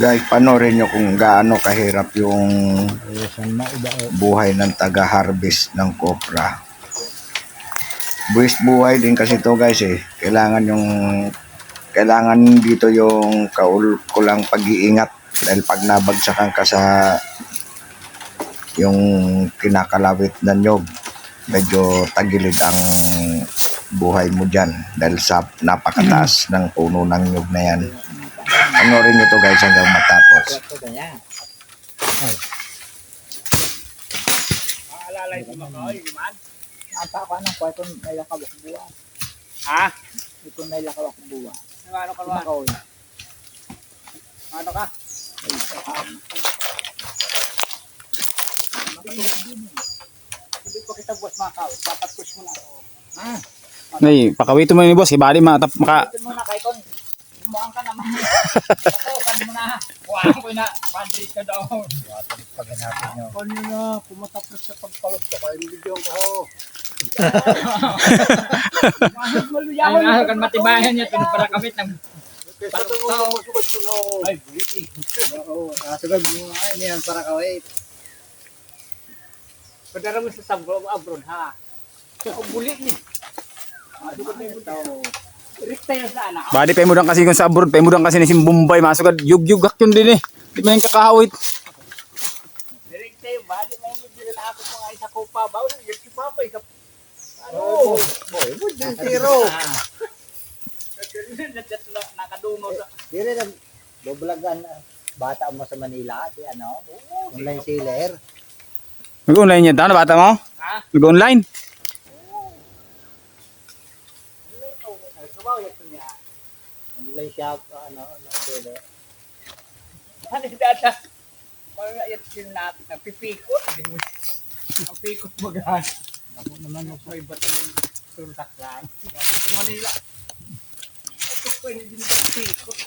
Guys, panoorin nyo kung gaano kahirap yung buhay ng taga-harvest ng kopra. Buwis buhay din kasi to guys eh. Kailangan dito yung kulang pag-iingat dahil pag nabagsakan ka sa yung kinakalawit na nyog, medyo tagilid ang buhay mo dyan dahil sa napakataas ng puno ng nyog na yan. Panoorin nyo to guys hanggang matapos. Alalay ko makaoy, man. Apa ko anong kwarto may lakawak buwa. Ha? Ito may lakawak buwa. Ano ka ba? Makaoy. Ano ka? Hindi ko kita buwas makaw. Dapat push mo na. Ha? Nay, pakawito mo ni boss, ibali maka Ito muna kay Kon. Muang ka naman. Ako, kan mo na. Kuhaan ko na. Padre ka daw. Paghanapin nyo. Kon nyo na. Pumatapos sa pagpalot ko. Kaya nilidyon ko ho. Ay, kan matibayan niya. Para kamit ng palutaw. Ay, bulit eh. Oo, nasugad mo nga yan para kawit. Padara mo sa abroad ha. Ang bulit ni. Sugad na yung tao. Rikta yun sa anak. bali pa mo dang kasi kung sa abroad, pa mo dang kasi ni Bombay, masugad yugyugak yun din eh. Di man yung kakahawit. Rikta yung body. May medyo na ako mga isa ko pa. Bawa na yung kipapay. Ano? Boy, wood din tiro. Nakadungo sa... Dire na boblagan bata mo sa Manila, di ano? Online seller. Mag-online yan, tama na bata mo? Ha? Mag-online? Online shop, ano, seller. Ano yung data? Parang ayat yun natin. Pipikot. Ang pikot magaan. Ako naman yung may bato ng suntak lang. Sa Manila. Ito ko hindi nila pikot.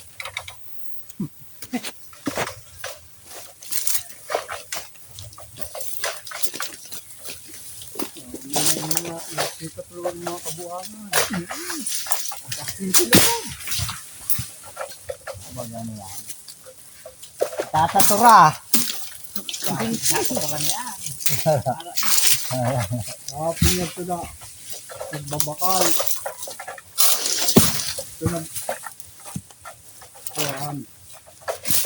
Ito tulungan mga kabuhangan. Magano yan. Tatatura. Nakasaran yan. Pinyag ko na nagbabakal. Ito nag kuhan.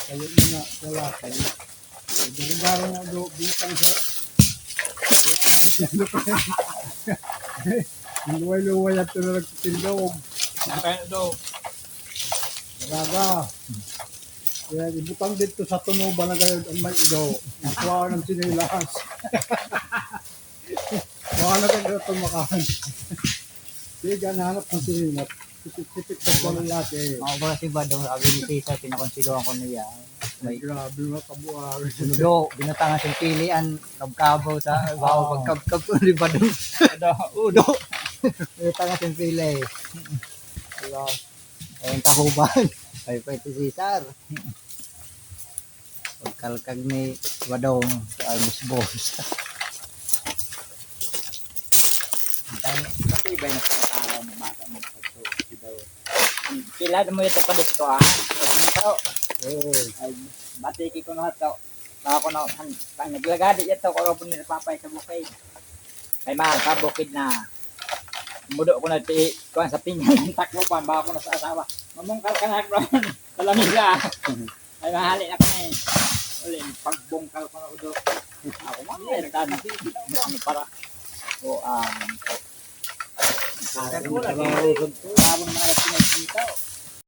Kayo mo na wala kayo. Darigaran nga do bitang sa ang luway-luway at ito na nagtitindog. Kaya daw. Talaga. Kaya ibutang dito sa tunuban na gayon ang may igaw. Ang kuha ng sinilas. Kuha na kayo tumakahan. Sige, nahanap ng sinilas. Sipit-sipit sa balalaki. Ako ba si Badong, sabi ni Tita, pinakonsiluan ko niya. Ay, grabe mga kabuhari. Sunudo, binutangan siyang pilian, kabkabaw sa bawo pagkabkab ko ni Badong. Udo. Binutangan siyang pili. Diba? Ayun tahuban. Ay pa ito si Cesar. Pagkalkag ni Badong sa albus-bos. Kasi iba yung nakakaraw ng bata mo. Kailan mo ito pa dito ha? Ito. Ay, batiki ko na ito. Baka ko na, pag naglagadi ito, kung po nila papay sa bukid. Ay mahal ka, bukid na. Mudo ko na kuhan sa pinyan ng takbo pa, baka ko na sa asawa. Mamungkal ka na ron, sa lamisa. Ay mahali na kami. Uli, pagbungkal ko na udo. Ako mamaya, nagtano. Ano para? O, parang mo lang. Parang mo naman pinag-dito.